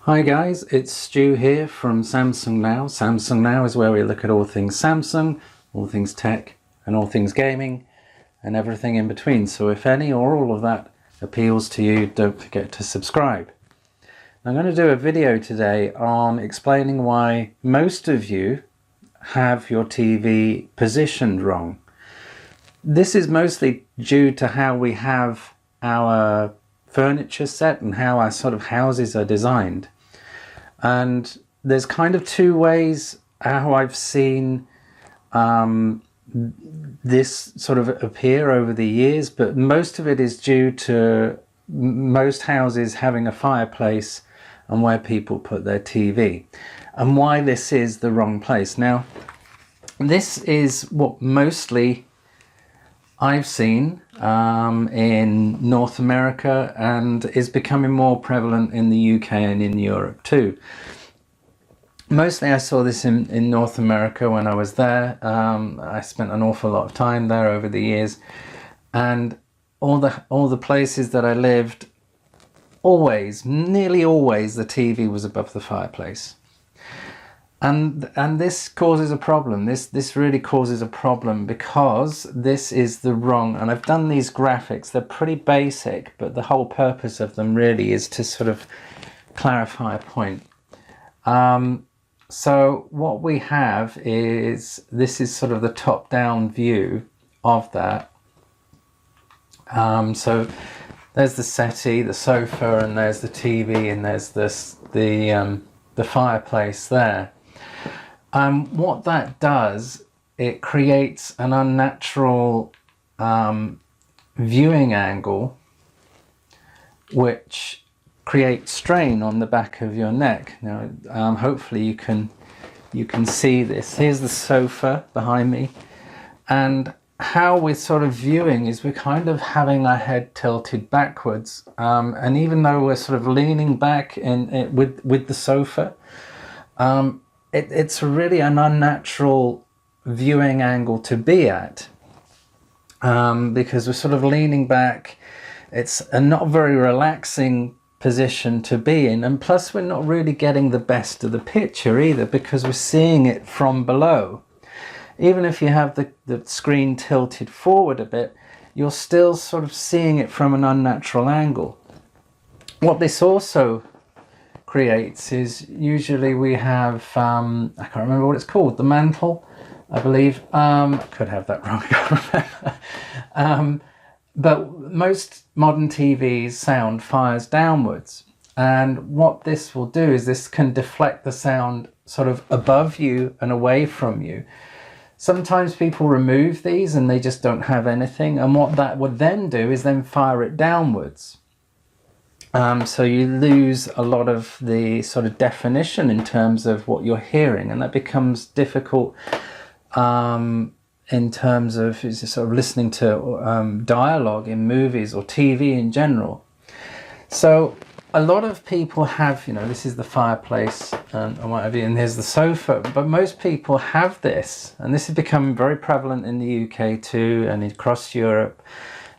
Hi guys, it's Stu here from Samsung Now. Samsung Now is where we look at all things Samsung, all things tech, and all things gaming, and everything in between. So if any or all of that appeals to you, don't forget to subscribe. I'm going to do a video today on explaining why most of you have your TV positioned wrong. This is mostly due to how we have our furniture set and how our sort of houses are designed. And there's kind of two ways how I've seen this sort of appear over the years, but most of it is due to most houses having a fireplace and where people put their TV, and why this is the wrong place. Now, this is what mostly I've seen in North America, and is becoming more prevalent in the UK and in Europe too. Mostly I saw this in North America when I was there. I spent an awful lot of time there over the years, and all the places that I lived, nearly always the TV was above the fireplace. And this causes a problem. This really causes a problem, because this is the wrong, and I've done these graphics, they're pretty basic, but the whole purpose of them really is to sort of clarify a point. So what we have is, this is sort of the top-down view of that. So there's the settee, the sofa, and there's the TV, and there's the fireplace there. What that does, it creates an unnatural viewing angle, which creates strain on the back of your neck. Now, hopefully you can see this. Here's the sofa behind me, and how we're sort of viewing is we're kind of having our head tilted backwards, and even though we're sort of leaning back with the sofa, it's really an unnatural viewing angle to be at, because we're sort of leaning back. It's a not very relaxing position to be in, and plus we're not really getting the best of the picture either, because we're seeing it from below. Even if you have the screen tilted forward a bit, you're still sort of seeing it from an unnatural angle. What this also creates is, usually we have, I can't remember what it's called, the mantle, I believe. I could have that wrong, I can't remember. But most modern TVs sound fires downwards, and what this will do is this can deflect the sound sort of above you and away from you. Sometimes people remove these and they just don't have anything, and what that would then do is then fire it downwards. So you lose a lot of the sort of definition in terms of what you're hearing, and that becomes difficult in terms of sort of listening to dialogue in movies or TV in general. So a lot of people have, this is the fireplace and what have you, and here's the sofa, but most people have this, and this has become very prevalent in the UK too, and across Europe,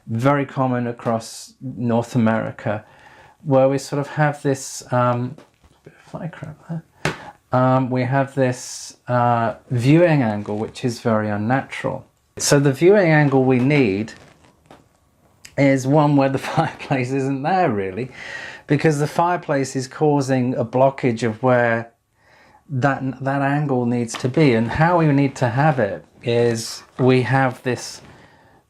very common across North America, where we sort of have this, we have this viewing angle which is very unnatural. So the viewing angle we need is one where the fireplace isn't there really, because the fireplace is causing a blockage of where that angle needs to be. And how we need to have it is, we have this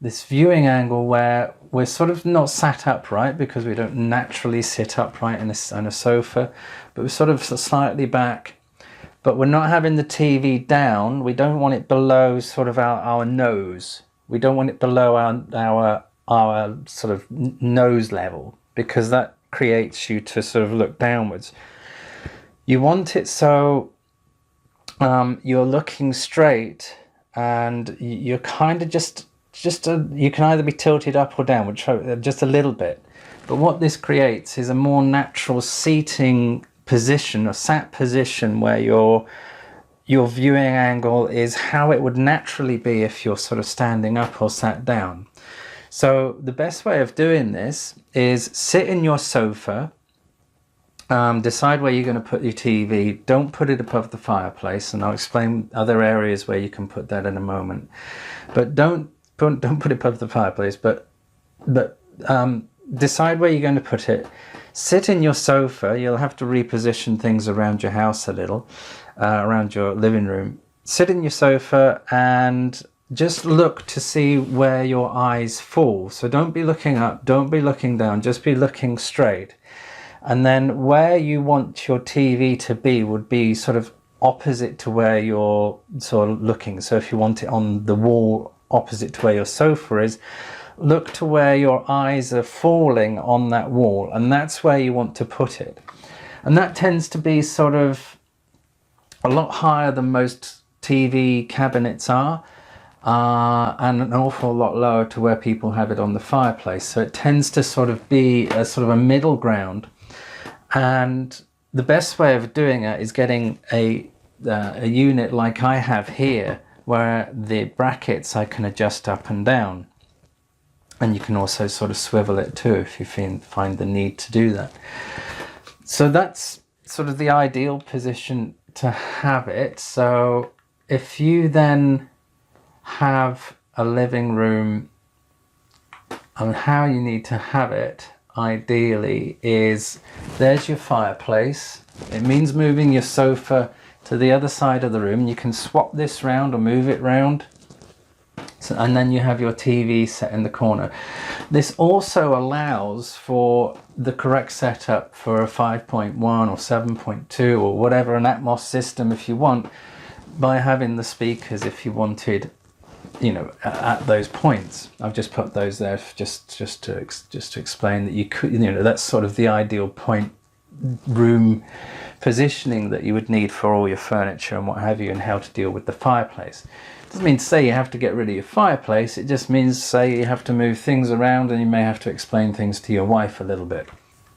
viewing angle where we're sort of not sat upright, because we don't naturally sit upright in a sofa, but we're sort of slightly back. But we're not having the TV down. We don't want it below sort of our nose. We don't want it below our sort of nose level, because that creates you to sort of look downwards. You want it so you're looking straight, and you're kind of you can either be tilted up or down, just a little bit. But what this creates is a more natural seating position, or sat position, where your viewing angle is how it would naturally be if you're sort of standing up or sat down. So the best way of doing this is sit in your sofa, Decide where you're going to put your TV. Don't put it above the fireplace, and I'll explain other areas where you can put that in a moment. But don't put it above the fireplace. But decide where you're going to put it. Sit in your sofa. You'll have to reposition things around your house a little, around your living room. Sit in your sofa and just look to see where your eyes fall. So don't be looking up, don't be looking down, just be looking straight. And then where you want your TV to be would be sort of opposite to where you're sort of looking. So if you want it on the wall opposite to where your sofa is, look to where your eyes are falling on that wall, and that's where you want to put it. And that tends to be sort of a lot higher than most TV cabinets are, and an awful lot lower to where people have it on the fireplace. So it tends to sort of be a sort of a middle ground. And the best way of doing it is getting a unit like I have here, where the brackets I can adjust up and down. And you can also sort of swivel it too if you find the need to do that. So that's sort of the ideal position to have it. So if you then have a living room, and how you need to have it ideally is, there's your fireplace. It means moving your sofa to the other side of the room. You can swap this round or move it round. So, and then you have your TV set in the corner. This also allows for the correct setup for a 5.1 or 7.2 or whatever, an Atmos system if you want, by having the speakers if you wanted, you know, at those points. I've just put those there just to explain that you could, you know, that's sort of the ideal point room positioning that you would need for all your furniture and what have you, and how to deal with the fireplace. It doesn't mean to say you have to get rid of your fireplace. It just means say you have to move things around, and you may have to explain things to your wife a little bit.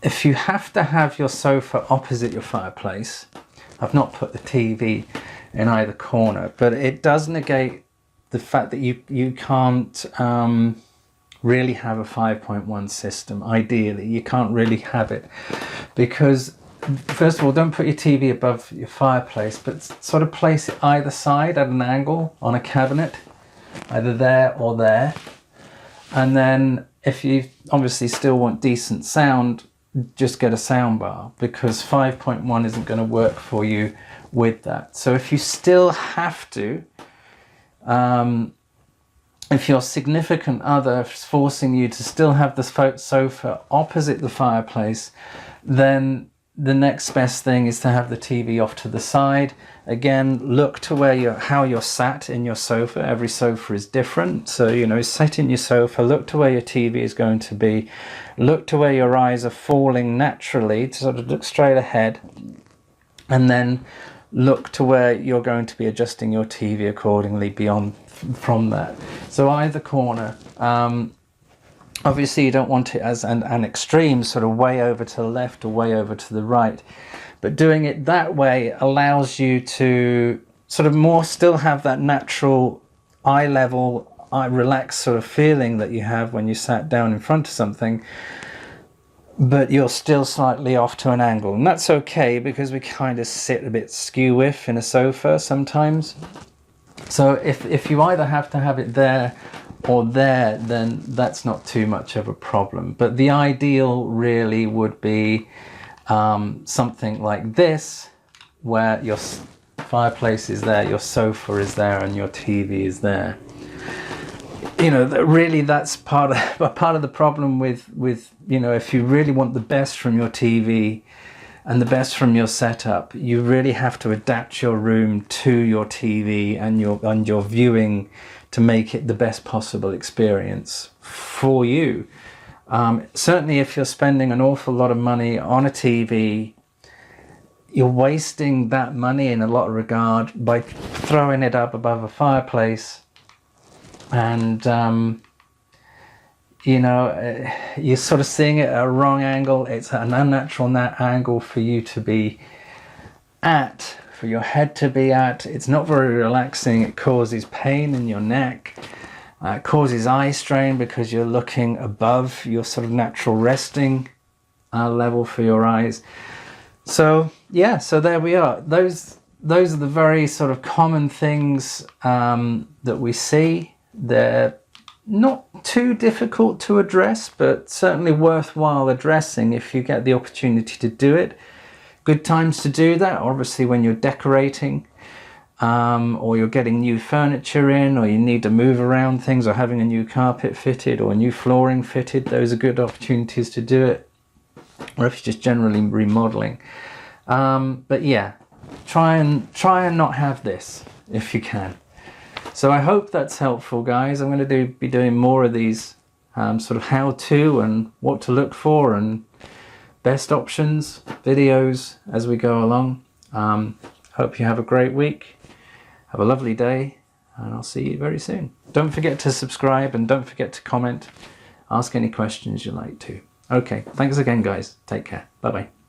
If you have to have your sofa opposite your fireplace, I've not put the TV in either corner, but it does negate the fact that you can't really have a 5.1 system. Ideally, you can't really have it, because first of all, don't put your TV above your fireplace, but sort of place it either side at an angle on a cabinet, either there or there. And then if you obviously still want decent sound, just get a sound bar, because 5.1 isn't going to work for you with that. So if you still have to, if your significant other is forcing you to still have the sofa opposite the fireplace, then the next best thing is to have the TV off to the side. Again, look to where how you're sat in your sofa. Every sofa is different. So, you know, sit in your sofa, look to where your TV is going to be, look to where your eyes are falling naturally, to sort of look straight ahead, and then look to where you're going to be adjusting your TV accordingly from that. So either corner. Obviously you don't want it as an extreme sort of way over to the left or way over to the right, but doing it that way allows you to sort of more still have that natural eye level, relaxed sort of feeling that you have when you sat down in front of something, but you're still slightly off to an angle. And that's okay, because we kind of sit a bit skew-whiff in a sofa sometimes. So if you either have to have it there or there, then that's not too much of a problem. But the ideal really would be something like this, where your fireplace is there, your sofa is there, and your TV is there. You know, really that's part of the problem with, you know, if you really want the best from your TV and the best from your setup, you really have to adapt your room to your TV and your viewing to make it the best possible experience for you. Certainly if you're spending an awful lot of money on a TV, you're wasting that money in a lot of regard by throwing it up above a fireplace, and you know, you're sort of seeing it at a wrong angle. It's an unnatural angle for you to be at, for your head to be at. It's not very relaxing. It causes pain in your neck. It causes eye strain because you're looking above your sort of natural resting level for your eyes. So yeah, so there we are. Those are the very sort of common things that we see. They're not too difficult to address, but certainly worthwhile addressing if you get the opportunity to do it. Good times to do that, obviously, when you're decorating, or you're getting new furniture in, or you need to move around things, or having a new carpet fitted or new flooring fitted. Those are good opportunities to do it. Or if you're just generally remodeling. But yeah, try and not have this if you can. So I hope that's helpful, guys. I'm going to be doing more of these sort of how-to and what to look for and best options videos as we go along. Hope you have a great week. Have a lovely day, and I'll see you very soon. Don't forget to subscribe, and don't forget to comment. Ask any questions you like to. Okay, thanks again, guys. Take care. Bye-bye.